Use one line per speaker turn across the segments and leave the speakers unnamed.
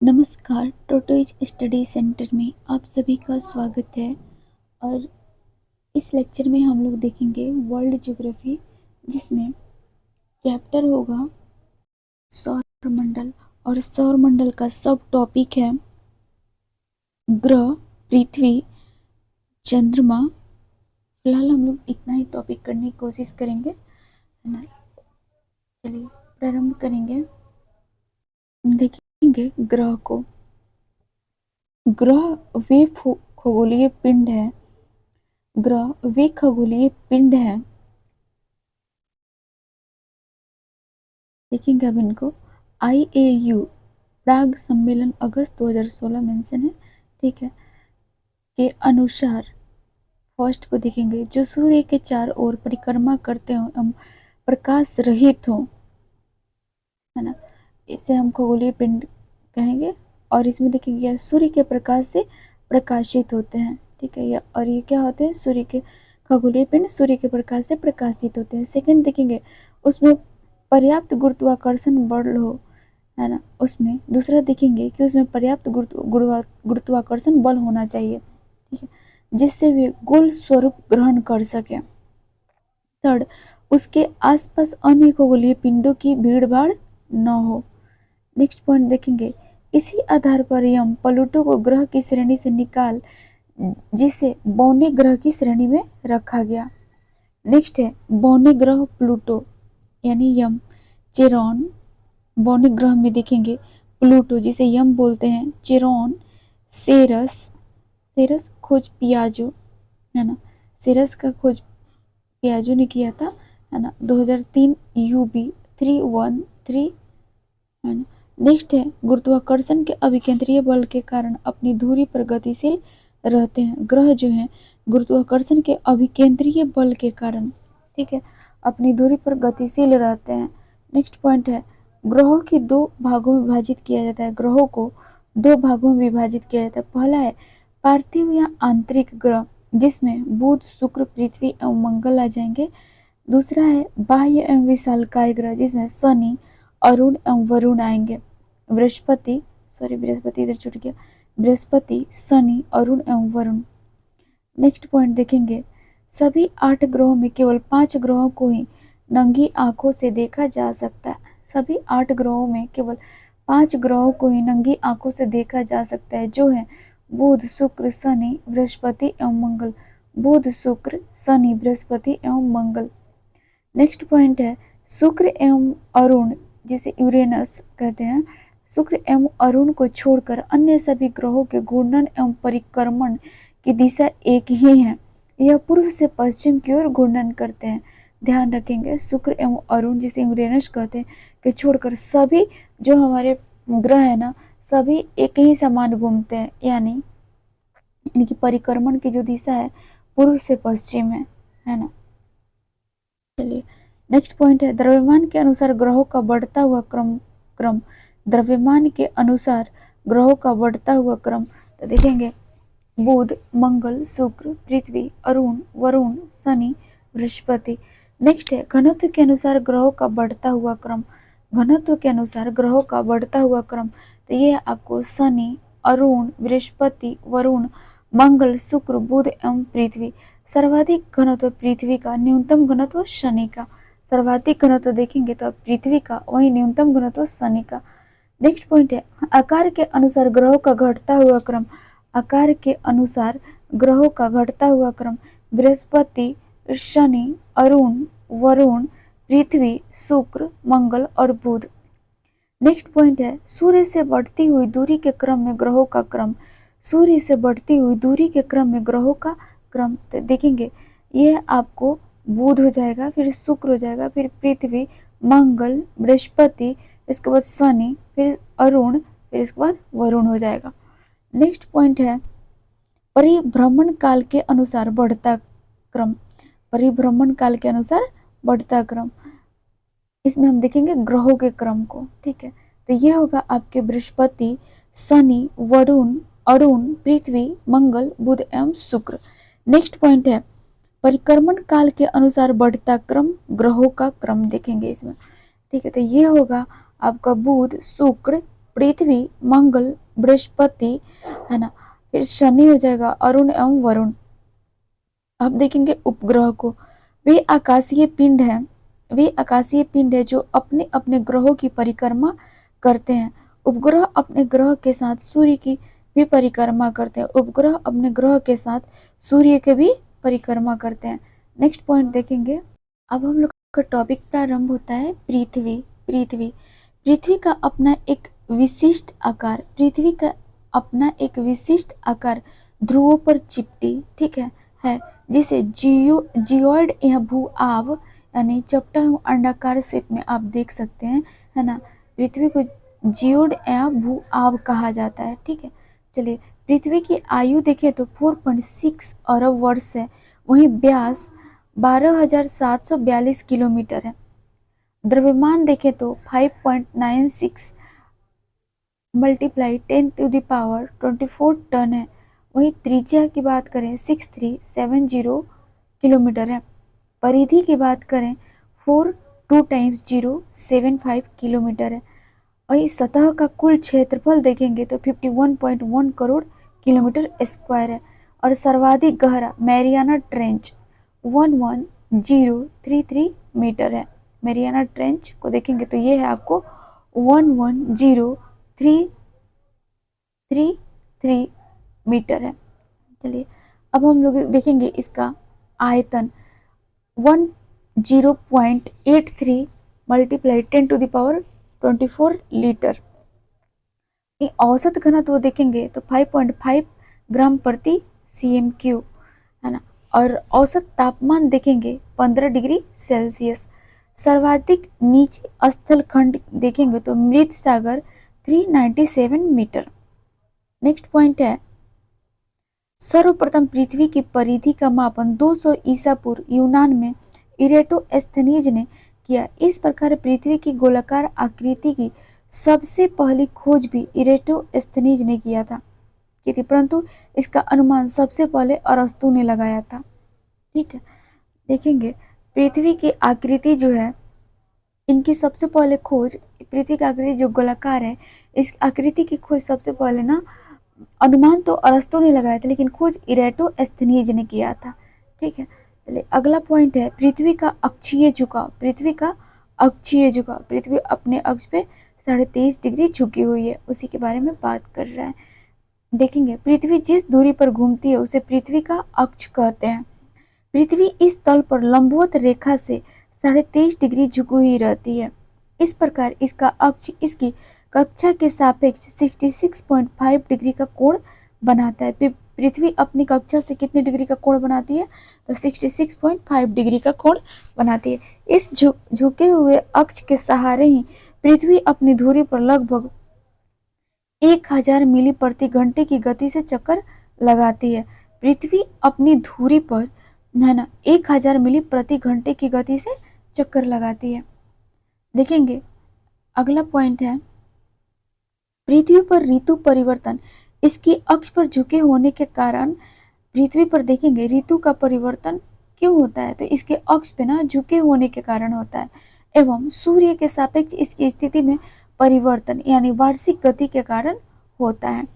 नमस्कार, tortoise study centre में आप सभी का स्वागत है। और इस लेक्चर में हम लोग देखेंगे वर्ल्ड ज्योग्राफी, जिसमें चैप्टर होगा सौरमंडल। और सौरमंडल का सब टॉपिक है ग्रह, पृथ्वी, चंद्रमा। फिलहाल हम लोग इतना ही टॉपिक करने की कोशिश करेंगे, है ना। चलिए प्रारंभ करेंगे। देखेंगे ग्रह को। ग्रह वे खगोलीय पिंड है। ग्रह वे खगोलीय पिंड है। देखेंगे अब इनको। IAU प्राग सम्मेलन अगस्त 2016 मेंशन है, ठीक है, के अनुसार फर्स्ट को देखेंगे, जो सूर्य के चार ओर परिक्रमा करते हो एवं प्रकाश रहित हो, है ना, इसे हम खगोलीय पिंड कहेंगे। और इसमें देखेंगे सूर्य के प्रकाश से प्रकाशित होते हैं, ठीक है। और ये क्या होते हैं? सूर्य के खगोलीय पिंड सूर्य के प्रकाश से प्रकाशित होते हैं। सेकंड देखेंगे, उसमें पर्याप्त गुरुत्वाकर्षण बल हो, है ना। उसमें दूसरा देखेंगे कि उसमें पर्याप्त गुरुत्वाकर्षण बल होना चाहिए, ठीक है, जिससे वे गोल स्वरूप ग्रहण कर सके। थर्ड, उसके आसपास अन्य खगोलीय पिंडों की भीड़ भाड़ न हो। नेक्स्ट पॉइंट देखेंगे, इसी आधार पर यम प्लूटो को ग्रह की श्रेणी से निकाल, जिसे बौने ग्रह की श्रेणी में रखा गया। नेक्स्ट है बौने ग्रह प्लूटो यानी यम। चेरॉन बौने ग्रह में देखेंगे प्लूटो, जिसे यम बोलते हैं, चेरॉन, सेरस। सेरस खोज पियाजो, है ना। सेरस का खोज पियाजो ने किया था, है ना, 2003 UB 313, है ना। नेक्स्ट है गुरुत्वाकर्षण के अभिकेंद्रीय बल के कारण अपनी धुरी पर गतिशील रहते हैं। ग्रह जो है गुरुत्वाकर्षण के अभिकेंद्रीय बल के कारण, ठीक है, अपनी धुरी पर गतिशील रहते हैं। नेक्स्ट पॉइंट है ग्रहों की दो भागों में विभाजित किया जाता है। ग्रहों को दो भागों में विभाजित किया जाता है। पहला है पार्थिव या आंतरिक ग्रह, जिसमें बुध, शुक्र, पृथ्वी एवं मंगल आ जाएंगे। दूसरा है बाह्य एवं विशालकाय ग्रह, जिसमें शनि, अरुण एवं वरुण आएंगे। बृहस्पति इधर छूट गया। बृहस्पति, शनि, अरुण एवं वरुण। नेक्स्ट पॉइंट देखेंगे, सभी 8 ग्रहों में केवल 5 ग्रहों को ही नंगी आंखों से देखा जा सकता है। सभी 8 ग्रहों में केवल 5 ग्रहों को ही नंगी आंखों से देखा जा सकता है, जो है बुध, शुक्र, शनि, बृहस्पति एवं मंगल। बुध, शुक्र, शनि, बृहस्पति एवं मंगल। नेक्स्ट पॉइंट है शुक्र एवं अरुण, जिसे यूरेनस कहते हैं। शुक्र एवं अरुण को छोड़कर अन्य सभी ग्रहों के घूर्णन एवं परिक्रमण की दिशा एक ही है। यह पूर्व से पश्चिम की ओर घूर्णन करते हैं। ध्यान रखेंगे शुक्र एवं अरुण, जिसे यूरेनस कहते हैं, के छोड़कर सभी जो हमारे ग्रह है ना, सभी एक ही समान घूमते हैं, यानी इनकी परिक्रमण की जो दिशा है पूर्व से पश्चिम है ना। चलिए नेक्स्ट पॉइंट है द्रव्यमान के अनुसार ग्रहों का बढ़ता हुआ क्रम। द्रव्यमान के अनुसार ग्रहों का बढ़ता हुआ क्रम, तो देखेंगे बुध, मंगल, शुक्र, पृथ्वी, अरुण, वरुण, शनि, बृहस्पति। नेक्स्ट है घनत्व के अनुसार ग्रहों का बढ़ता हुआ क्रम। घनत्व के अनुसार ग्रहों का बढ़ता हुआ क्रम, तो ये है आपको शनि, अरुण, बृहस्पति, वरुण, मंगल, शुक्र, बुध एवं पृथ्वी। सर्वाधिक घनत्व पृथ्वी का, न्यूनतम घनत्व शनि का। सर्वाधिक घनत्व देखेंगे तो पृथ्वी का, वही न्यूनतम घनत्व शनि का। नेक्स्ट पॉइंट है आकार के अनुसार ग्रहों का घटता हुआ क्रम। आकार के अनुसार ग्रहों का घटता हुआ क्रम, बृहस्पति, शनि, अरुण, वरुण, पृथ्वी, शुक्र, मंगल और बुध। नेक्स्ट पॉइंट है सूर्य से बढ़ती हुई दूरी के क्रम में ग्रहों का क्रम। सूर्य से बढ़ती हुई दूरी के क्रम में ग्रहों का क्रम, तो देखेंगे यह आपको बुध हो जाएगा, फिर शुक्र हो जाएगा, फिर पृथ्वी, मंगल, बृहस्पति, इसके बाद शनि, फिर अरुण, फिर इसके बाद वरुण हो जाएगा। नेक्स्ट पॉइंट है परिभ्रमण काल के अनुसार बढ़ता क्रम। परिभ्रमण काल के अनुसार बढ़ता क्रम, इसमें हम देखेंगे ग्रहों के क्रम को, ठीक है। तो ये होगा आपके बृहस्पति, शनि, वरुण, अरुण, पृथ्वी, मंगल, बुध एवं शुक्र। नेक्स्ट पॉइंट है परिक्रमण काल के अनुसार बढ़ता क्रम, ग्रहों का क्रम देखेंगे इसमें, ठीक है। तो ये होगा आपका बुध, शुक्र, पृथ्वी, मंगल, बृहस्पति, है ना, फिर शनि हो जाएगा, अरुण एवं वरुण। अब देखेंगे उपग्रह को। वे आकाशीय पिंड हैं, वे आकाशीय पिंड है जो अपने अपने ग्रहों की परिक्रमा करते हैं। उपग्रह अपने ग्रह के साथ सूर्य की भी परिक्रमा करते हैं। उपग्रह अपने ग्रह के साथ सूर्य के भी परिक्रमा करते हैं। नेक्स्ट पॉइंट देखेंगे। अब हम लोग का टॉपिक प्रारंभ होता है पृथ्वी। पृथ्वी पृथ्वी का अपना एक विशिष्ट आकार, पृथ्वी का अपना एक विशिष्ट आकार ध्रुवों पर चिपटी, ठीक है जिसे जियोइड या भू-आव यानी चपटा एवं अंडाकार शेप में आप देख सकते हैं, है ना। पृथ्वी को जियोइड या भू-आव कहा जाता है, ठीक है। चलिए, पृथ्वी की आयु देखें तो 4.6 अरब वर्ष है। वहीं व्यास 12,742 किलोमीटर है। द्रव्यमान देखें तो 5.96 मल्टीप्लाई 10⁻24 टन है। वहीं त्रिज्या की बात करें 6370 किलोमीटर है। परिधि की बात करें 4 2 टाइम्स 075 किलोमीटर है। वहीं सतह का कुल क्षेत्रफल देखेंगे तो 51.1 करोड़ किलोमीटर स्क्वायर है। और सर्वाधिक गहरा मैरियाना ट्रेंच 11033 मीटर है। मैरियाना ट्रेंच को देखेंगे तो ये है आपको 11033 मीटर है। चलिए, अब हम लोग देखेंगे इसका आयतन 10.83 मल्टीप्लाई 10⁻24 लीटर। औसत घनत्व देखेंगे तो 5.5 ग्राम प्रति cm3, है ना। और औसत तापमान देखेंगे 15 डिग्री सेल्सियस। सर्वाधिक नीचे स्थल खंड देखेंगे तो मृत सागर 397 मीटर। नेक्स्ट पॉइंट है, सर्वप्रथम पृथ्वी की परिधि का मापन 200 ईसा पूर्व यूनान में इरेटोस्थेनीज ने किया। इस प्रकार पृथ्वी की गोलाकार आकृति की सबसे पहली खोज भी इरेटोस्थेनीज ने किया था, परंतु इसका अनुमान सबसे पहले अरस्तु ने लगाया था, ठीक है। देखेंगे पृथ्वी की आकृति जो है, इनकी सबसे पहले खोज, पृथ्वी की आकृति जो गोलाकार है, इस आकृति की खोज सबसे पहले ना अनुमान तो अरस्तु ने लगाया था, लेकिन खोज इरेटोस्थेनीज ने किया था, ठीक है। चलिए, अगला पॉइंट है पृथ्वी का अक्षीय झुकाव। पृथ्वी का अक्षीय झुकाव, पृथ्वी अपने अक्ष पे 23.5 डिग्री झुकी हुई है, उसी के बारे में बात कर रहा है। देखेंगे पृथ्वी जिस दूरी पर घूमती है उसे पृथ्वी का अक्ष कहते हैं। पृथ्वी इस तल पर लंबवत रेखा से 23.5 डिग्री झुकी हुई रहती है। इस प्रकार इसका अक्ष इसकी कक्षा के सापेक्ष 66.5 डिग्री का कोण बनाता है। पृथ्वी अपनी कक्षा से कितने डिग्री का कोण बनाती है, तो 66.5 डिग्री का कोण बनाती है। इस झुके हुए अक्ष के सहारे ही पृथ्वी अपनी धुरी पर लगभग 1000 मील प्रति घंटे की गति से चक्कर लगाती है। पृथ्वी अपनी धुरी पर, है ना, 1000 मील प्रति घंटे की गति से चक्कर लगाती है। देखेंगे अगला पॉइंट है, पृथ्वी पर ऋतु परिवर्तन। इसकी अक्ष पर झुके होने के कारण पृथ्वी पर देखेंगे ऋतु का परिवर्तन क्यों होता है, तो इसके अक्ष पे ना झुके होने के कारण होता है, एवं सूर्य के सापेक्ष इसकी स्थिति में परिवर्तन यानी वार्षिक गति के कारण होता है।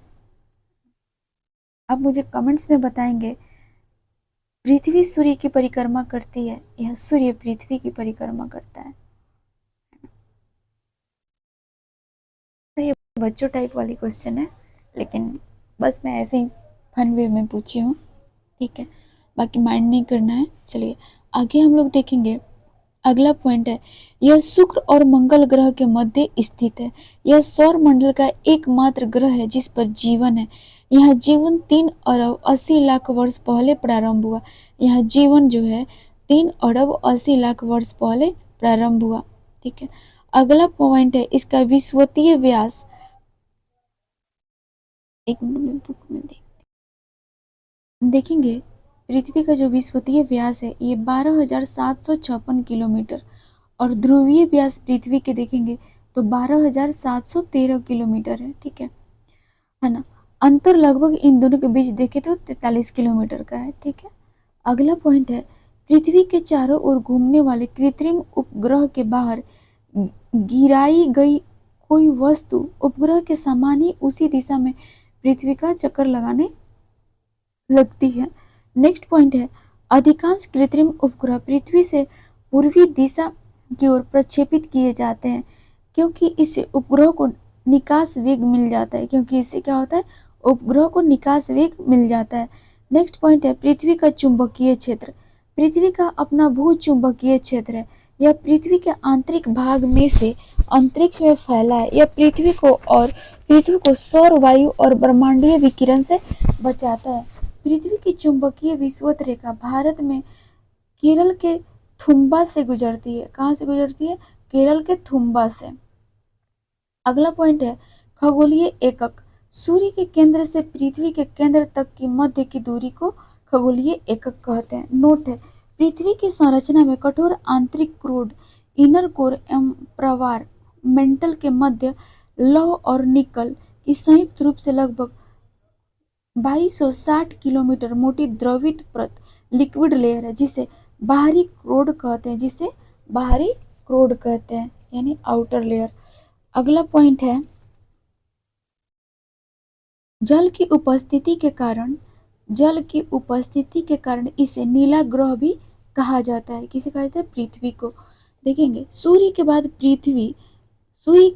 अब मुझे कमेंट्स में बताएंगे, पृथ्वी सूर्य की परिक्रमा करती है या सूर्य पृथ्वी की परिक्रमा करता है। ये बच्चों टाइप वाली क्वेश्चन है, लेकिन बस मैं ऐसे ही फन वे में पूछी हूँ, ठीक है, बाकी माइंड नहीं करना है। चलिए आगे हम लोग देखेंगे। अगला पॉइंट है, यह शुक्र और मंगल ग्रह के मध्य स्थित है। यह सौर मंडल का एकमात्र ग्रह है जिस पर जीवन है। यह जीवन 3 अरब 80 लाख वर्ष पहले प्रारंभ हुआ। यह जीवन जो है 3 अरब 80 लाख वर्ष पहले प्रारंभ हुआ, ठीक है। अगला पॉइंट है, इसका विषुवतीय व्यास, एक मिनट में बुक में देखेंगे। पृथ्वी का जो विषुवतीय व्यास है ये 12,756 किलोमीटर और ध्रुवीय व्यास पृथ्वी के देखेंगे तो 12,713 किलोमीटर है, ठीक है ना। अंतर लगभग इन दोनों के बीच देखें तो 43 किलोमीटर का है, ठीक है। अगला पॉइंट है, पृथ्वी के चारों ओर घूमने वाले कृत्रिम उपग्रह के बाहर गिराई गई कोई वस्तु उपग्रह के समान ही उसी दिशा में पृथ्वी का चक्कर लगाने लगती है। नेक्स्ट पॉइंट है, अधिकांश कृत्रिम उपग्रह पृथ्वी से पूर्वी दिशा की ओर प्रक्षेपित किए जाते हैं, क्योंकि इससे उपग्रह को निकास वेग मिल जाता है क्योंकि इससे क्या होता है, उपग्रह को निकास वेग मिल जाता है। नेक्स्ट पॉइंट है, पृथ्वी का चुंबकीय क्षेत्र। पृथ्वी का अपना भू चुंबकीय क्षेत्र है। यह पृथ्वी के आंतरिक भाग में से अंतरिक्ष में फैला है। यह पृथ्वी को सौर वायु और ब्रह्मांडीय विकिरण से बचाता है। पृथ्वी की चुंबकीय विषुवत रेखा भारत में केरल के थुम्बा से गुजरती है। कहाँ से गुजरती है? केरल के थुम्बा से। अगला पॉइंट है, खगोलीय एकक। सूर्य के केंद्र से पृथ्वी के केंद्र तक की मध्य की दूरी को खगोलीय एकक कहते हैं। नोट है, पृथ्वी की संरचना में कठोर आंतरिक क्रूड इनर कोर एवं प्रवार मेंटल के मध्य लौह और निकल की संयुक्त रूप से लगभग 2260 किलोमीटर मोटी द्रवित परत लिक्विड लेयर है, जिसे बाहरी क्रोड कहते हैं, यानी आउटर लेयर। अगला पॉइंट है, जल की उपस्थिति के कारण इसे नीला ग्रह भी कहा जाता है। किसे कहा जाता है? पृथ्वी को। देखेंगे, सूर्य के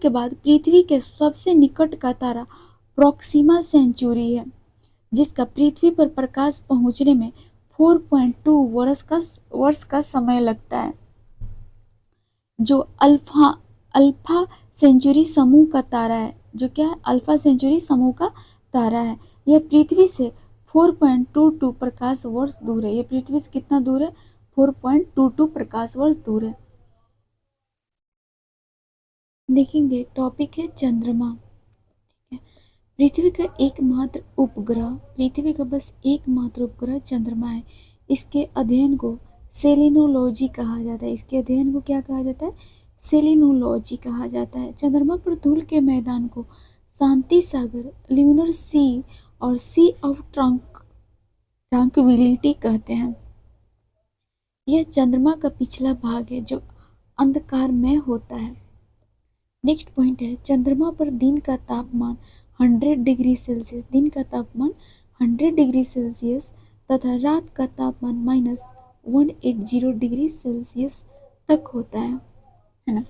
बाद पृथ्वी के सबसे निकट का तारा प्रोक्सिमा सेंचुरी है, जिसका पृथ्वी पर प्रकाश पहुंचने में 4.2 वर्ष का समय लगता है, जो अल्फा सेंचुरी समूह का तारा है। जो क्या है? अल्फा सेंचुरी समूह का तारा है। यह पृथ्वी से 4.22 प्रकाश वर्ष दूर है। यह पृथ्वी से कितना दूर है? 4.22 प्रकाश वर्ष दूर है। देखेंगे, टॉपिक है चंद्रमा। पृथ्वी का बस एकमात्र उपग्रह चंद्रमा है। इसके अध्ययन को सेलेनोलॉजी कहा जाता है। इसके अध्ययन को क्या कहा जाता है? सेलेनोलॉजी कहा जाता है। चंद्रमा पर धूल के मैदान को शांति सागर, ल्यूनर सी और सी ऑफ ट्रंक्विलिटी कहते हैं। यह चंद्रमा का पिछला भाग है जो अंधकारमय होता है। नेक्स्ट पॉइंट है, चंद्रमा पर दिन का तापमान 100 डिग्री सेल्सियस तथा रात का तापमान -180 डिग्री सेल्सियस तक होता है ना।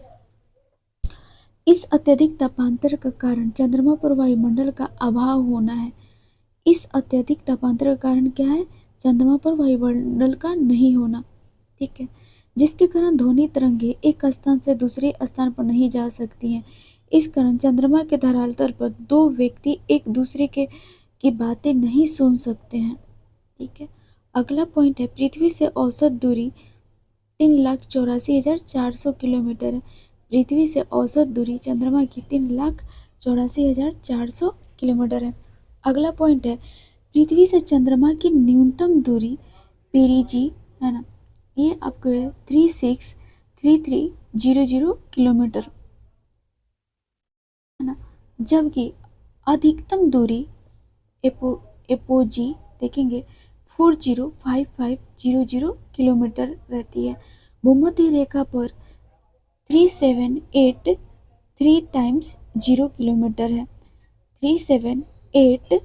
इस अत्यधिक तापांतर का कारण चंद्रमा पर वायुमंडल का अभाव होना है। इस अत्यधिक तापांतर का कारण क्या है? चंद्रमा पर वायुमंडल का नहीं होना। ठीक है, जिसके कारण ध्वनि तरंगे एक स्थान से दूसरे स्थान पर नहीं जा सकती हैं। इस कारण चंद्रमा के धरातल पर दो व्यक्ति एक दूसरे की बातें नहीं सुन सकते हैं। ठीक है, अगला पॉइंट है, पृथ्वी से औसत दूरी 3,84,400 किलोमीटर है। पृथ्वी से औसत दूरी चंद्रमा की 3,84,400 किलोमीटर है। अगला पॉइंट है, पृथ्वी से चंद्रमा की न्यूनतम दूरी पेरिजी है ना, ये आपको है 363300 किलोमीटर है ना, जबकि अधिकतम दूरी एपोजी देखेंगे 405500 किलोमीटर रहती है। भूमध्य रेखा पर 3783 टाइम्स 0 किलोमीटर है। 3783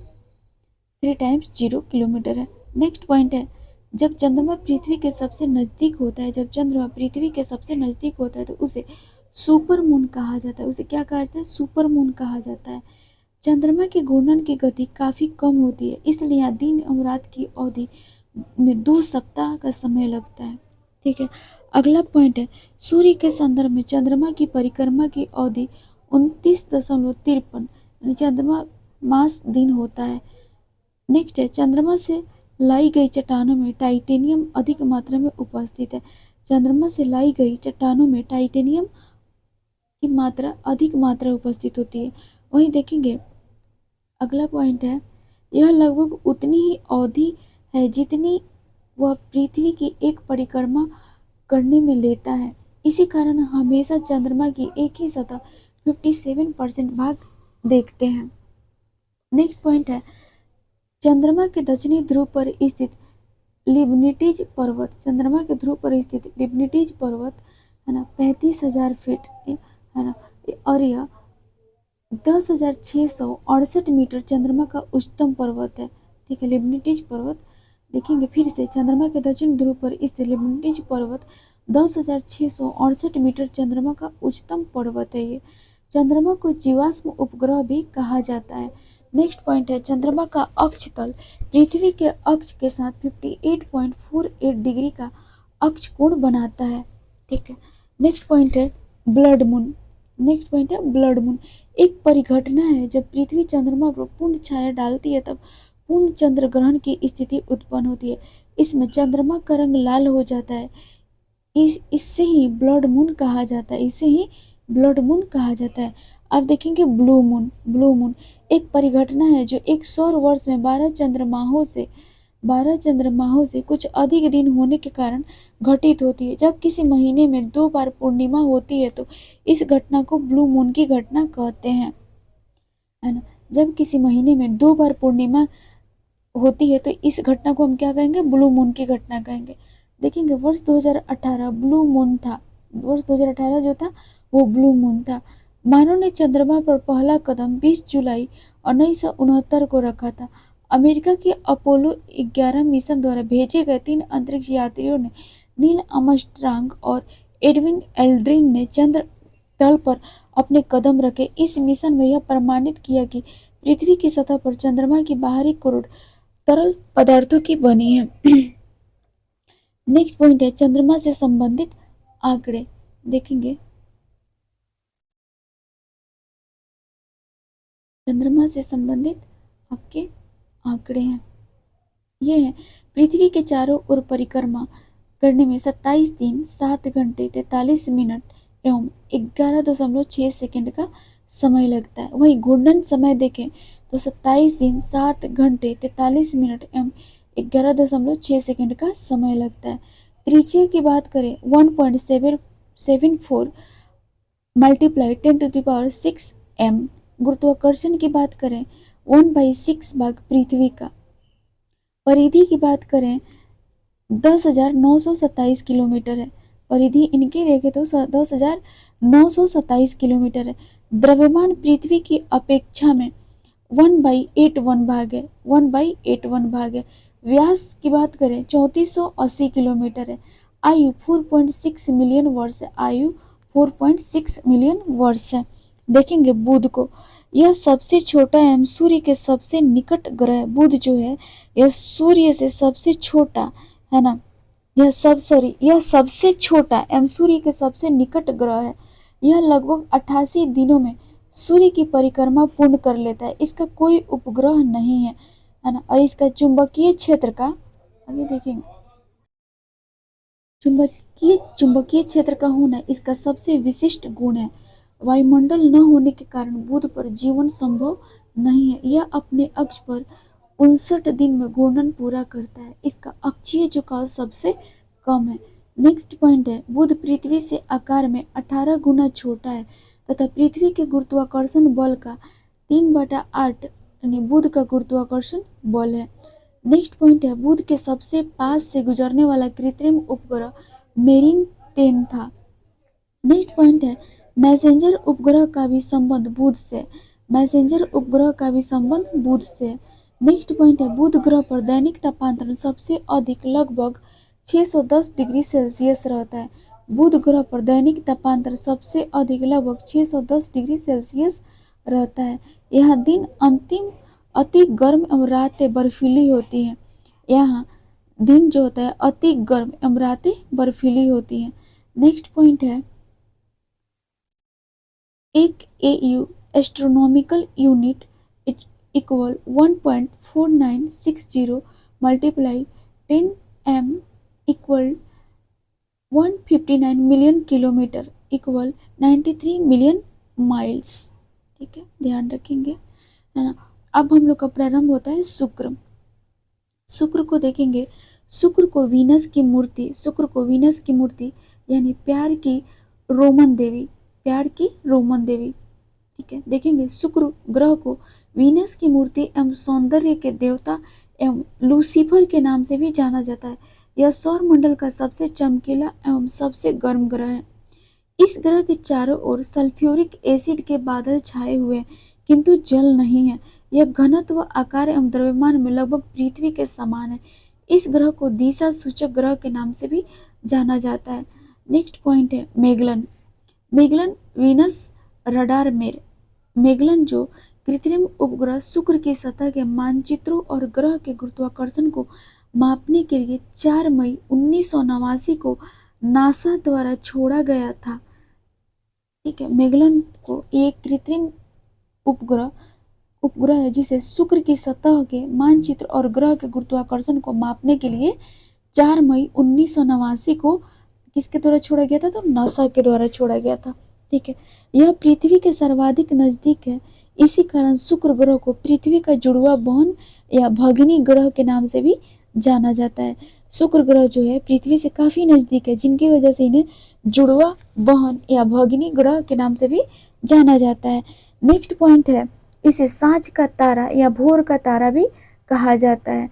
टाइम्स 0 किलोमीटर है। नेक्स्ट पॉइंट है, जब चंद्रमा पृथ्वी के सबसे नजदीक होता है तो उसे सुपर मून कहा जाता है। उसे क्या कहा जाता है? सुपर मून कहा जाता है। चंद्रमा के घूर्णन की गति काफी कम होती है, इसलिए यहाँ दिन और रात की अवधि में 2 सप्ताह का समय लगता है। ठीक है, अगला पॉइंट है, सूर्य के संदर्भ में चंद्रमा की परिक्रमा की अवधि 29.53 यानी चंद्रमा मास दिन होता है। नेक्स्ट है, चंद्रमा से लाई गई चट्टानों में टाइटेनियम अधिक मात्रा में उपस्थित है। चंद्रमा से लाई गई चट्टानों में टाइटेनियम की मात्रा अधिक मात्रा उपस्थित होती है। वहीं देखेंगे, अगला पॉइंट है, यह लगभग उतनी ही अवधि है जितनी वह पृथ्वी की एक परिक्रमा करने में लेता है। इसी कारण हमेशा चंद्रमा की एक ही सतह 57% भाग देखते हैं। नेक्स्ट पॉइंट है, चंद्रमा के दक्षिणी ध्रुव पर स्थित लिबनिटीज पर्वत है ना 35,000 फीट है ना, और यह 10,668 मीटर चंद्रमा का उच्चतम पर्वत है। ठीक है, लिबनिटीज पर्वत देखेंगे फिर से। चंद्रमा के दक्षिण ध्रुव पर स्थित लिबनिटीज पर्वत 10,668 मीटर चंद्रमा का उच्चतम पर्वत है। ये चंद्रमा को जीवाश्म उपग्रह भी कहा जाता है। नेक्स्ट पॉइंट है, चंद्रमा का अक्ष तल पृथ्वी के अक्ष के साथ 58.48 डिग्री का अक्ष कोण बनाता है। ठीक है, नेक्स्ट पॉइंट है ब्लड मून। नेक्स्ट पॉइंट है ब्लड मून। एक परिघटना है जब पृथ्वी चंद्रमा पर पूर्ण छाया डालती है तब पूर्ण चंद्र ग्रहण की स्थिति उत्पन्न होती है। इसमें चंद्रमा का रंग लाल हो जाता है। इससे ही ब्लड मून कहा जाता है। इसे ही ब्लड मून कहा जाता है। अब देखेंगे ब्लू मून। ब्लू मून एक परिघटना है जो एक सौर वर्ष में 12 चंद्रमाहों से कुछ अधिक दिन होने के कारण घटित होती है। जब किसी महीने में 2 बार पूर्णिमा होती है तो इस घटना को ब्लू मून की घटना कहते हैं, है ना। जब किसी महीने में 2 बार पूर्णिमा होती है तो इस घटना को हम क्या कहेंगे, ब्लू मून की घटना कहेंगे। देखेंगे वर्ष 2018 ब्लू मून था। वर्ष 2018 जो था वो ब्लू मून था। मानव ने चंद्रमा पर पहला कदम 20 जुलाई 1969 को रखा था। अमेरिका के अपोलो 11 मिशन द्वारा भेजे गए 3 अंतरिक्ष यात्रियों ने नील आर्मस्ट्रांग और एडविन एल्ड्रिन ने चंद्र तल पर अपने कदम रखे। इस मिशन में यह प्रमाणित किया कि पृथ्वी की सतह पर चंद्रमा की बाहरी करोड़ तरल पदार्थों की बनी है। नेक्स्ट पॉइंट है चंद्रमा से संबंधित आंकड़े। देखेंगे चंद्रमा से संबंधित आपके आंकड़े हैं। ये है पृथ्वी के चारों ओर परिक्रमा करने में 27 दिन 7 घंटे 43 मिनट एवं 11.6 सेकंड का समय लगता है। वहीं घूर्णन समय देखें तो 27 दिन 7 घंटे 43 मिनट एवं 11.6 सेकंड का समय लगता है। त्रिज्या की बात करें 1.774 मल्टीप्लाई 10⁻6 m। गुरुत्वाकर्षण की बात करें 1/6 भाग पृथ्वी का। परिधि की बात करें 10,927 किलोमीटर है। परिधि इनकी देखें तो 10,927 किलोमीटर है। द्रव्यमान पृथ्वी की अपेक्षा में 1/81 भाग है। 1/81 भाग है। व्यास की बात करें 3480 किलोमीटर है। आयु 4.6 मिलियन वर्ष है। आयु 4.6 मिलियन वर्ष है। देखेंगे बुध को, यह सबसे छोटा एवं सूर्य के सबसे निकट ग्रह। बुध जो है यह सूर्य से सबसे छोटा है ना। यह सबसे छोटा एवं सूर्य के सबसे निकट ग्रह है। यह लगभग 88 दिनों में सूर्य की परिक्रमा पूर्ण कर लेता है। इसका कोई उपग्रह नहीं है ना। और इसका चुंबकीय क्षेत्र का आगे देखेंगे। चुंबकीय क्षेत्र का होना इसका सबसे विशिष्ट गुण है। वायुमंडल न होने के कारण बुध पर जीवन संभव नहीं है। यह अपने अक्ष पर 59 दिन में घूर्णन पूरा करता है। इसका अक्षीय झुकाव सबसे कम है। नेक्स्ट पॉइंट है बुध पृथ्वी से आकार में 18 गुना छोटा है तथा पृथ्वी के गुरुत्वाकर्षण बल का 3/8 यानी बुध का गुरुत्वाकर्षण बल है। नेक्स्ट पॉइंट है बुध के सबसे पास से गुजरने वाला कृत्रिम उपग्रह मेरिन 10 था। नेक्स्ट पॉइंट है मैसेंजर उपग्रह का भी संबंध बुध से। मैसेंजर उपग्रह का भी संबंध बुध से। नेक्स्ट पॉइंट है बुध ग्रह पर दैनिक तापमान सबसे अधिक लगभग 610 डिग्री सेल्सियस रहता है। बुध ग्रह पर दैनिक तापमान सबसे अधिक लगभग 610 डिग्री सेल्सियस रहता है। यह दिन अंतिम अति गर्म एवं रातें बर्फीली होती हैं। यहाँ दिन जो होता है अति गर्म एवं रातें बर्फीली होती हैं। नेक्स्ट पॉइंट है एक AU astronomical unit equal 1.4960 multiply 10 m equal 159 million kilometre equal 93 million miles. ठीक है, ध्यान रखेंगे, है ना। अब हम लोग का प्रारंभ होता है शुक्र। शुक्र को देखेंगे, शुक्र को वीनस की मूर्ति, शुक्र को वीनस की मूर्ति यानी प्यार की रोमन देवी, प्यार की रोमन देवी। ठीक है, देखेंगे शुक्र ग्रह को वीनस की मूर्ति एवं सौंदर्य के देवता एवं लूसीफर के नाम से भी जाना जाता है। यह सौर मंडल का सबसे चमकीला एवं सबसे गर्म ग्रह है। इस ग्रह के चारों ओर सल्फ्यूरिक एसिड के बादल छाए हुए हैं, किंतु जल नहीं है। यह घनत्व, आकार एवं द्रव्यमान में लगभग पृथ्वी के समान है। इस ग्रह को दिशा सूचक ग्रह के नाम से भी जाना जाता है। नेक्स्ट पॉइंट है मेगलन। मेगलन वीनस रडार मेर। मेगलन जो कृत्रिम उपग्रह शुक्र की सतह के मानचित्रों और ग्रह के गुरुत्वाकर्षण को मापने के लिए 4 मई 1989 को नासा द्वारा छोड़ा गया था। ठीक है, मेगलन को एक कृत्रिम उपग्रह उपग्रह है जिसे शुक्र की सतह के मानचित्र और ग्रह के गुरुत्वाकर्षण को मापने के लिए 4 मई 1989 को किसके द्वारा छोड़ा गया था? तो नासा के द्वारा छोड़ा गया था। ठीक है, यह पृथ्वी के सर्वाधिक नजदीक है। इसी कारण शुक्र ग्रह को पृथ्वी का जुड़वा बहन या भगिनी ग्रह के नाम से भी जाना जाता है। शुक्र ग्रह जो है पृथ्वी से काफी नजदीक है, जिनकी वजह से इन्हें जुड़वा बहन या भगिनी ग्रह के नाम से भी जाना जाता है। नेक्स्ट पॉइंट है, इसे सांझ का तारा या भोर का तारा भी कहा जाता है।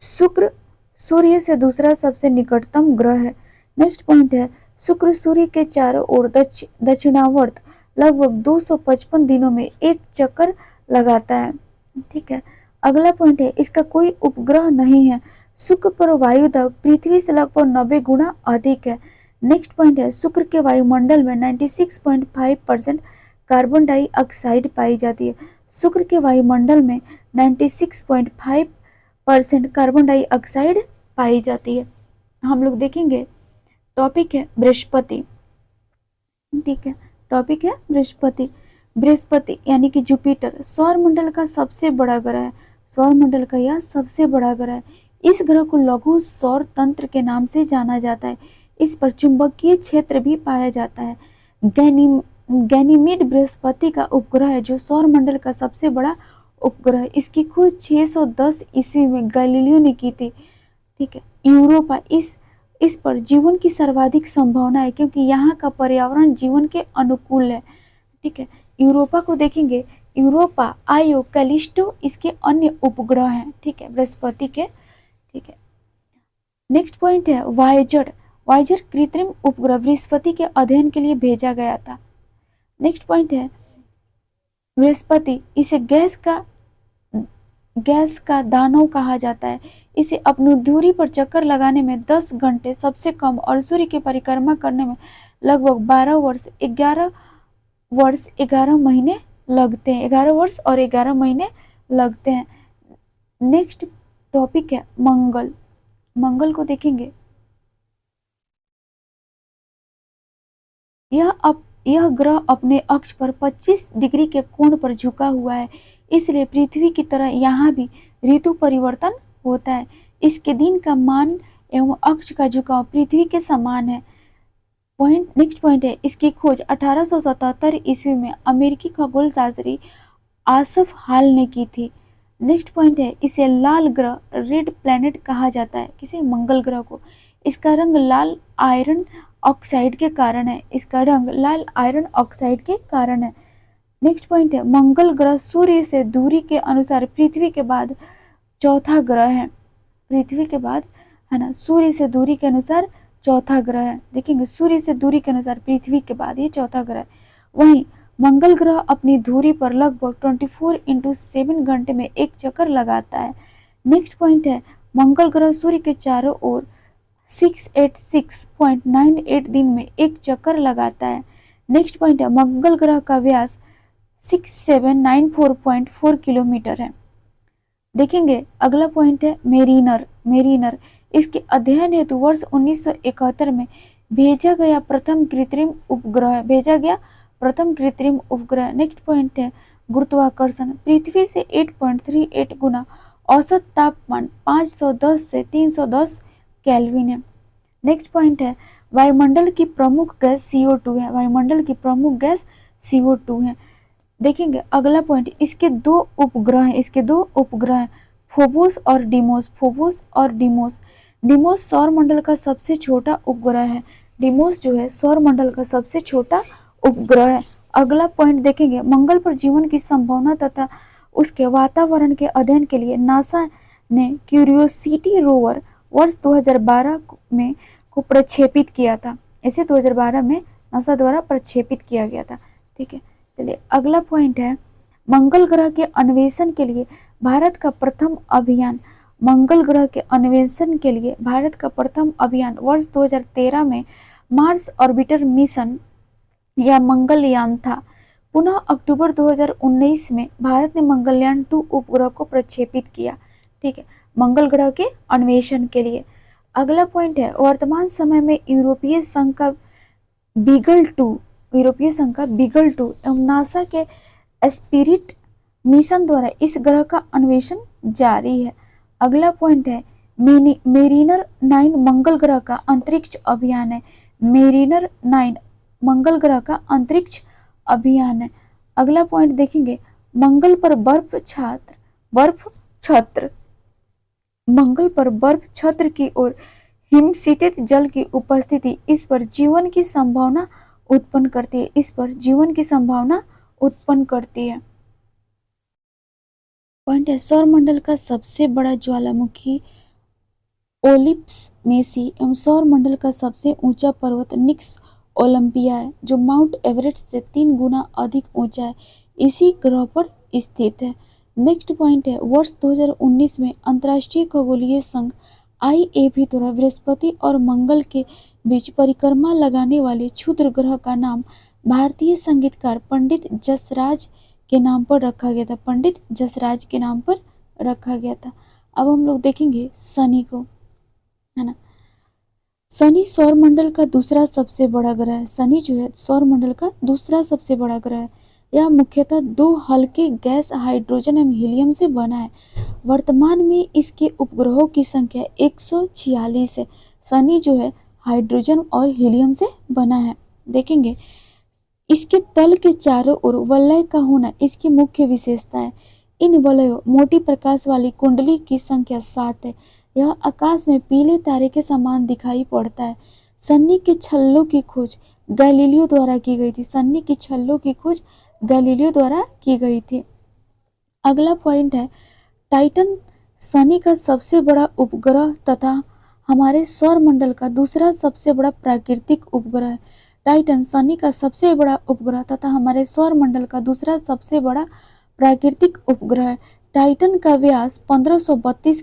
शुक्र सूर्य से दूसरा सबसे निकटतम ग्रह है। नेक्स्ट पॉइंट है, शुक्र सूर्य के चारों ओर दक्षिणावर्त लगभग 255 दिनों में एक चक्कर लगाता है। ठीक है, अगला पॉइंट है, इसका कोई उपग्रह नहीं है। शुक्र पर वायु दाब पृथ्वी से लगभग 90 गुना अधिक है। नेक्स्ट पॉइंट है, शुक्र के वायुमंडल में 96.5% कार्बन डाइऑक्साइड पाई जाती है। शुक्र के वायुमंडल में 96.5% कार्बन डाइऑक्साइड पाई जाती है। हम लोग देखेंगे, टॉपिक है बृहस्पति। ठीक है, टॉपिक है बृहस्पति। बृहस्पति यानी कि जुपिटर सौर मंडल का सबसे बड़ा ग्रह है। सौर मंडल का यह सबसे बड़ा ग्रह है। इस ग्रह को लघु सौर तंत्र के नाम से जाना जाता है। इस पर चुंबकीय क्षेत्र भी पाया जाता है। गैनीमेड बृहस्पति का उपग्रह है जो सौर मंडल का सबसे बड़ा उपग्रह है। इसकी खोज 610 ईस्वी में गैलीलियो ने की थी। ठीक है, यूरोपा इस पर जीवन की सर्वाधिक संभावना है क्योंकि यहाँ का पर्यावरण जीवन के अनुकूल है। ठीक है, यूरोपा को देखेंगे, यूरोपा, आयो, कैलिस्टो इसके अन्य उपग्रह हैं। ठीक है, बृहस्पति के। ठीक है, नेक्स्ट पॉइंट है वायेजर। वायेजर कृत्रिम उपग्रह बृहस्पति के अध्ययन के लिए भेजा गया था। नेक्स्ट पॉइंट है बृहस्पति, इसे गैस का दानव कहा जाता है। इसे अपनी धुरी पर चक्कर लगाने में 10 घंटे सबसे कम और सूर्य की परिक्रमा करने में लगभग 12 वर्ष 11 महीने लगते हैं। 11 वर्ष और 11 महीने लगते हैं। नेक्स्ट टॉपिक है मंगल। मंगल को देखेंगे, यह ग्रह अपने अक्ष पर 25 डिग्री के कोण पर झुका हुआ है, इसलिए पृथ्वी की तरह यहाँ भी ऋतु परिवर्तन होता है। इसके दिन का मान एवं अक्ष का झुकाव पृथ्वी के समान है। नेक्स्ट पॉइंट है, इसकी खोज 1877 ईस्वी में अमेरिकी खगोलशास्त्री आसफ हाल ने की थी। नेक्स्ट पॉइंट है, इसे लाल ग्रह, रेड प्लैनेट कहा जाता है। किसे? मंगल ग्रह को। इसका रंग लाल आयरन ऑक्साइड के कारण है। इसका रंग लाल आयरन ऑक्साइड के कारण है। नेक्स्ट पॉइंट है, मंगल ग्रह सूर्य से दूरी के अनुसार पृथ्वी के बाद चौथा ग्रह है। पृथ्वी के बाद, है ना, सूर्य से दूरी के अनुसार चौथा ग्रह है। देखेंगे, सूर्य से दूरी के अनुसार पृथ्वी के बाद ये चौथा ग्रह है। वहीं मंगल ग्रह अपनी धुरी पर लगभग 24x7 घंटे में एक चक्कर लगाता है। नेक्स्ट पॉइंट है, मंगल ग्रह सूर्य के चारों ओर 686.98 दिन में एक चक्कर लगाता है। नेक्स्ट पॉइंट है, मंगल ग्रह का व्यास 6794.4 किलोमीटर है। देखेंगे, अगला पॉइंट है मेरिनर। मेरिनर इसके अध्ययन हेतु वर्ष 1971 में भेजा गया प्रथम कृत्रिम उपग्रह। नेक्स्ट पॉइंट है गुरुत्वाकर्षण। पृथ्वी से 8.38 गुना औसत तापमान 510 से 310 केल्विन है। नेक्स्ट पॉइंट है वायुमंडल की प्रमुख गैस CO2 है। वायुमंडल की प्रमुख गैस CO2 है। देखेंगे, अगला पॉइंट, इसके दो उपग्रह हैं, फोबोस और डिमोस। फोबोस और डिमोस। डिमोस सौर मंडल का सबसे छोटा उपग्रह है। डिमोस जो है सौर मंडल का सबसे छोटा उपग्रह है। अगला पॉइंट देखेंगे, मंगल पर जीवन की संभावना तथा उसके वातावरण के अध्ययन के लिए नासा ने क्यूरियोसिटी रोवर वर्ष 2012 में को प्रक्षेपित किया था। इसे 2012 में नासा द्वारा प्रक्षेपित किया गया था। ठीक है, चलिए अगला पॉइंट है मंगल ग्रह के अन्वेषण के लिए भारत का प्रथम अभियान। मंगल ग्रह के अन्वेषण के लिए भारत का प्रथम अभियान वर्ष 2013 में मार्स ऑर्बिटर मिशन या मंगलयान था। पुनः अक्टूबर 2019 में भारत ने मंगलयान 2 उपग्रह को प्रक्षेपित किया। ठीक है, मंगल ग्रह के अन्वेषण के लिए। अगला पॉइंट है वर्तमान समय में यूरोपीय संघ का बीगल 2 एवं नासा के स्पिरिट मिशन द्वारा इस ग्रह का अन्वेषण जारी है। अगला पॉइंट है मेरिनर 9 मंगल ग्रह का अंतरिक्ष अभियान है। मेरिनर 9 मंगल ग्रह का अंतरिक्ष अभियान है। अगला पॉइंट देखेंगे मंगल पर बर्फ छत्र मंगल पर बर्फ छत्र की ओर हिमशीतित जल की उपस्थिति इस पर जीवन की संभावना उत्पन्न करती है। पॉइंट है सौरमंडल का सबसे बड़ा ज्वालामुखी ओलिम्पस मेसी एवं सौरमंडल का सबसे ऊंचा पर्वत निक्स ओलंपिया है जो माउंट एवरेस्ट से 3 गुना अधिक ऊंचा है, इसी ग्रह पर स्थित है। नेक्स्ट पॉइंट है वर्ष 2019 में अंतर्राष्ट्रीय खगोलीय संघ IAB द्वारा बृहस्पति और मंगल के बीच परिक्रमा लगाने वाले क्षुद्र ग्रह का नाम भारतीय संगीतकार पंडित जसराज के नाम पर रखा गया था। अब हम लोग देखेंगे शनि को, है ना। शनि सौरमंडल का दूसरा सबसे बड़ा ग्रह है। शनि जो है सौरमंडल का दूसरा सबसे बड़ा ग्रह है। यह मुख्यतः 2 हल्के गैस हाइड्रोजन एवं हीलियम से बना है। वर्तमान में इसके उपग्रहों की संख्या 146 है। शनि जो है हाइड्रोजन और हीलियम से बना है। देखेंगे इसके तल के चारों ओर वलय का होना इसकी मुख्य विशेषता है। इन वलयों मोटी प्रकाश वाली कुंडली की संख्या 7 है। यह आकाश में पीले तारे के समान दिखाई पड़ता है। शनि के छल्लों की खोज गैलीलियो द्वारा की गई थी। अगला पॉइंट है टाइटन शनि का सबसे बड़ा उपग्रह तथा हमारे सौरमंडल का दूसरा सबसे बड़ा प्राकृतिक उपग्रह है। टाइटन शनि का सबसे बड़ा उपग्रह तथा हमारे सौरमंडल का दूसरा सबसे बड़ा प्राकृतिक उपग्रह है। टाइटन का व्यास 1532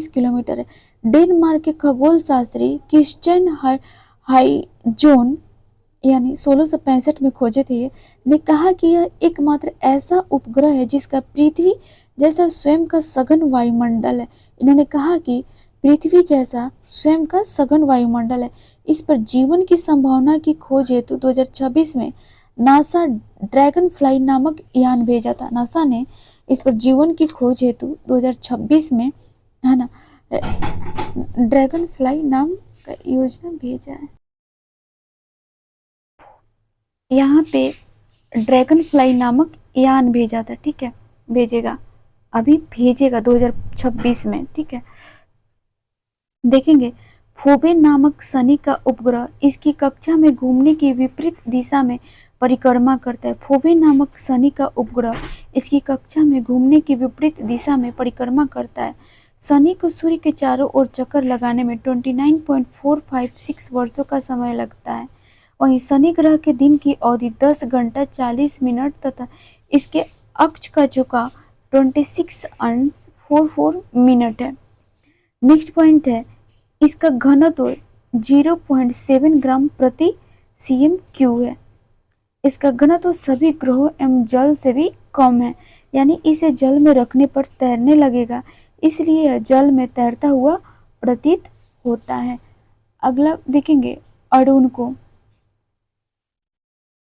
किलोमीटर है। डेनमार्क के खगोल शास्त्री क्रिश्चियन हाइजोन यानी 1665 में खोजे थे ने कहा कि यह एकमात्र ऐसा उपग्रह है जिसका पृथ्वी जैसा स्वयं का सघन वायुमंडल है। इन्होंने कहा कि पृथ्वी जैसा स्वयं का सघन वायुमंडल है। इस पर जीवन की संभावना की खोज हेतु 2026 में नासा ड्रैगन फ्लाई नामक यान भेजा था। नासा ने इस पर जीवन की खोज हेतु 2026 में, है ना, ड्रैगन फ्लाई नाम का योजना भेजा है। यहाँ पे ड्रैगन फ्लाई नामक यान भेजा था। ठीक है, भेजेगा 2026 में। ठीक है, देखेंगे फोबे नामक शनि का उपग्रह इसकी कक्षा में घूमने की विपरीत दिशा में परिक्रमा करता है। फोबे नामक शनि का उपग्रह इसकी कक्षा में घूमने की विपरीत दिशा में परिक्रमा करता है। शनि को सूर्य के चारों ओर चक्कर लगाने में 29.456 वर्षों का समय लगता है। वहीं शनि ग्रह के दिन की अवधि 10 घंटा 40 मिनट तथा इसके अक्ष का झुकाव 26.44 मिनट है। नेक्स्ट पॉइंट है इसका घनत्व 0.7 ग्राम प्रति cm³ है। इसका घनत्व सभी ग्रहों एवं जल से भी कम है, यानी इसे जल में रखने पर तैरने लगेगा, इसलिए यह जल में तैरता हुआ प्रतीत होता है। अगला देखेंगे अरुण को,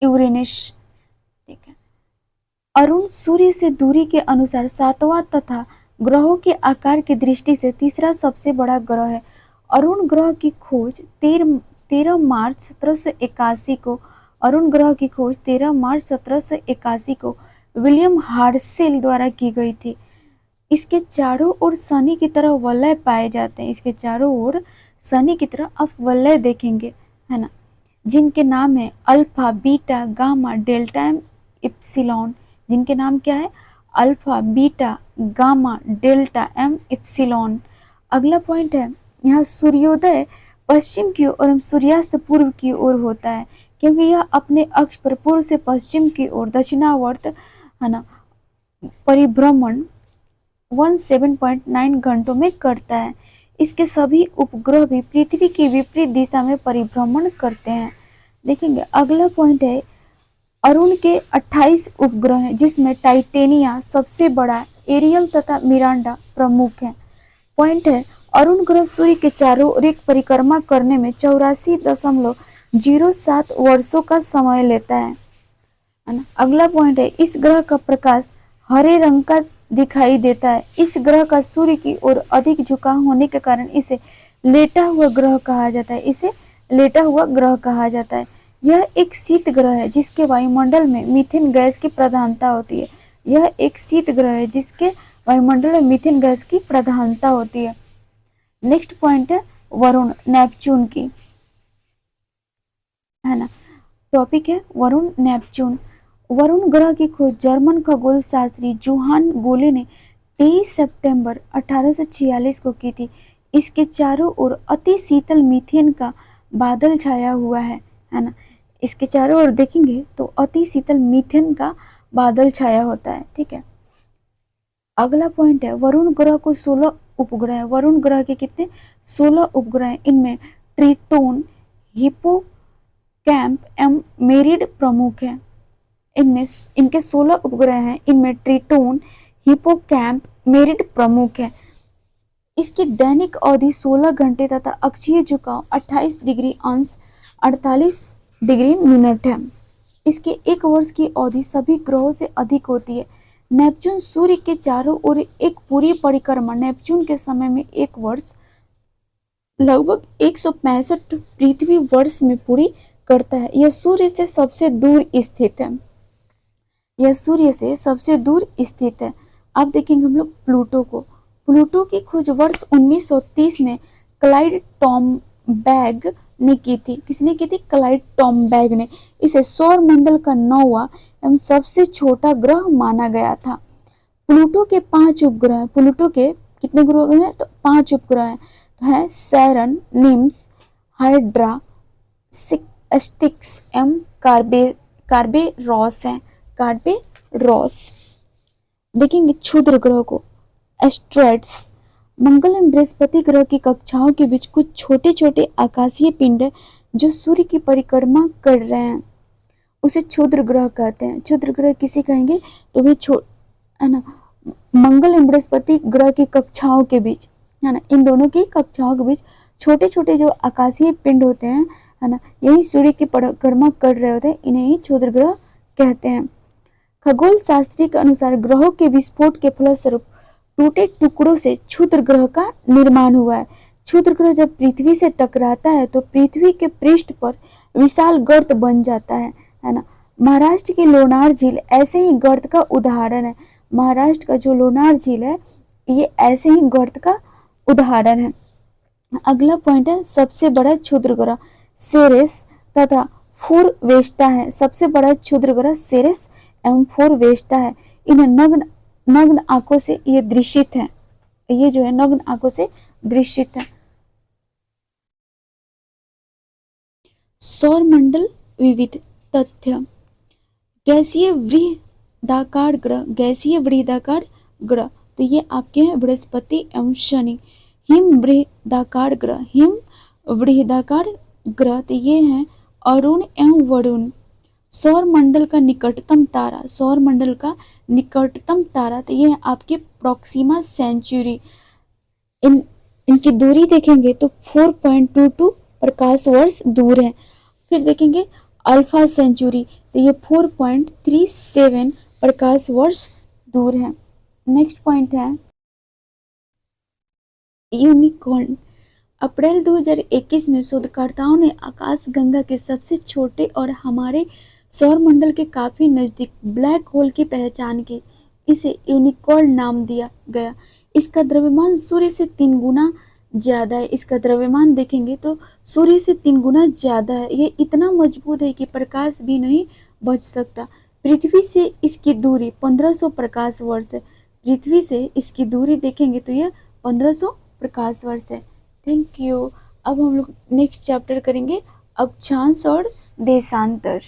यूरेनस। ठीक है, अरुण सूर्य से दूरी के अनुसार 7वां तथा ग्रहों के आकार की दृष्टि से तीसरा सबसे बड़ा ग्रह है। अरुण ग्रह की खोज 13 मार्च 1781 को विलियम हार्शेल द्वारा की गई थी। इसके चारों ओर शनि की तरह वलय पाए जाते हैं। इसके चारों ओर शनि की तरह आप वलय देखेंगे, है ना, जिनके नाम है alpha, beta, gamma, delta and epsilon. जिनके नाम क्या है? Alpha, beta, gamma, delta and epsilon. अगला पॉइंट है यहाँ सूर्योदय पश्चिम की ओर और सूर्यास्त पूर्व की ओर होता है, क्योंकि यह अपने अक्ष पर पूर्व से पश्चिम की ओर दक्षिणावर्त है ना परिभ्रमण 17.9 घंटों में करता है। इसके सभी उपग्रह भी पृथ्वी की विपरीत दिशा में परिभ्रमण करते हैं। देखेंगे अगला पॉइंट है, अरुण के 28 उपग्रह हैं, जिसमें टाइटेनिया सबसे बड़ा, एरियल तथा मिरांडा प्रमुख है। पॉइंट है, अरुण ग्रह सूर्य के चारों ओर एक परिक्रमा करने में 84.07 वर्षों का समय लेता है ना। अगला पॉइंट है, इस ग्रह का प्रकाश हरे रंग का दिखाई देता है। इस ग्रह का सूर्य की ओर अधिक झुकाव होने के कारण इसे लेटा हुआ ग्रह कहा जाता है। इसे लेटा हुआ ग्रह कहा जाता है। यह एक शीत ग्रह है जिसके वायुमंडल में मीथेन गैस की प्रधानता होती है। यह एक शीत ग्रह है जिसके वायुमंडल में मीथेन गैस की प्रधानता होती है। नेक्स्ट पॉइंट है वरुण, नेपच्यून की, है ना। टॉपिक है वरुण, नेपच्यून। वरुण ग्रह की खोज जर्मन खगोल शास्त्री जोहान गोले ने 23 सितंबर 1846 को की थी। इसके चारों ओर अति शीतल मीथेन का बादल छाया हुआ है ना। इसके चारों ओर देखेंगे तो अति शीतल मीथेन का बादल छाया होता है। ठीक है, अगला पॉइंट है, वरुण ग्रह को 16 उपग्रह है। वरुण ग्रह के कितने 16 उपग्रह हैं। इनमें ट्रिटोन, हिप्पोकैम्प एवं मेरिड प्रमुख है। इनमें इनके 16 उपग्रह हैं। इनमें ट्रिटोन, हिप्पोकैम्प, मेरिड प्रमुख है। इसकी दैनिक अवधि 16 घंटे तथा अक्षीय झुकाव 28 डिग्री अंश 48 डिग्री मिनट है। इसके एक वर्ष की अवधि सभी ग्रहों से अधिक होती है। नेपच्यून सूर्य के चारों ओर एक पूरी परिक्रमा नेपच्यून के समय में एक वर्ष लगभग 165 पृथ्वी वर्ष में पूरी करता है। यह सूर्य से सबसे दूर स्थित है। यह सूर्य से सबसे दूर स्थित है। अब देखेंगे हम लोग प्लूटो को। प्लूटो की खोज वर्ष 1930 में क्लाइड टॉम्बैग ने की थी। किसने की थी? क्लाइड टॉम्बैग ने। इसे सौर मंडल का 9वां एवं सबसे छोटा ग्रह माना गया था। प्लूटो के 5 उपग्रह हैं। प्लूटो के कितने ग्रह हैं? तो 5 उपग्रह हैं। तो है सैरन, निम्स, हाइड्रा, स्टिक्स एवं कार्बेरॉस हैं। कार्बेरॉस। देखेंगे क्षुद्र ग्रह को, एस्ट्रॉइड्स। मंगल एवं बृहस्पति ग्रह की कक्षाओं के बीच कुछ छोटे छोटे आकाशीय पिंड है जो सूर्य की परिक्रमा कर रहे हैं, उसे क्षुद्र ग्रह कहते हैं। क्षुद्र ग्रह किसे कहेंगे? तो वे है ना, मंगल एवं बृहस्पति ग्रह की कक्षाओं के बीच, है ना, इन दोनों की कक्षाओं के बीच छोटे छोटे जो आकाशीय पिंड होते हैं, है ना, यही सूर्य की परिक्रमा कर रहे होते हैं, इन्हें ही क्षुद्र ग्रह कहते हैं। खगोल शास्त्री के अनुसार ग्रहों के विस्फोट के फलस्वरूप टूटे टुकड़ों से क्षुद्र ग्रह का निर्माण हुआ है। क्षुद्र ग्रह जब पृथ्वी से टकराता है तो पृथ्वी के पृष्ठ पर विशाल गर्त बन जाता है ना। महाराष्ट्र की लोनार झील ऐसे ही गर्त का उदाहरण है। महाराष्ट्र का जो लोनार झील है ये ऐसे ही गर्त का उदाहरण है। अगला पॉइंट है, सबसे बड़ा क्षुद्र ग्रह सेरेस तथा फूरवेस्टा है। सबसे बड़ा क्षुद्र ग्रह सेरेस एवं फूरवेस्टा है। इन्हें नग्न आंखों से ये दृश्यित है। ये जो है नग्न आंखों से दृश्यित है। सौर मंडल विविध तथ्य। गैसीय वृहदाकार ग्रह, गैसीय वृहदाकार ग्रह, तो ये आपके हैं बृहस्पति एवं शनि। हिम वृहदाकार ग्रह, हिम वृहदाकार ग्रह, तो ये हैं अरुण एवं वरुण। सौर मंडल का निकटतम तारा, सौर मंडल का निकटतम तारा, तो ये है आपके प्रोक्सिमा सेंचुरी। इनकी दूरी देखेंगे तो 4.22 प्रकाश वर्ष दूर है। फिर देखेंगे अल्फा सेंचुरी, तो ये 4.37 प्रकाश वर्ष दूर है। नेक्स्ट पॉइंट है यूनिकॉर्न। अप्रैल 2021 में शोधकर्ताओं ने आकाशगंगा के सबसे छोटे और हमारे सौर मंडल के काफी नजदीक ब्लैक होल की पहचान की। इसे यूनिकॉर्न नाम दिया गया। इसका द्रव्यमान सूर्य से 3 गुना ज्यादा है। इसका द्रव्यमान देखेंगे तो सूर्य से 3 गुना ज्यादा है। ये इतना मजबूत है कि प्रकाश भी नहीं बच सकता। पृथ्वी से इसकी दूरी 1500 प्रकाश वर्ष है। पृथ्वी से इसकी दूरी देखेंगे तो यह 1500 प्रकाश वर्ष है। Thank you. अब हम लोग नेक्स्ट चैप्टर करेंगे अक्षांश और देशांतर।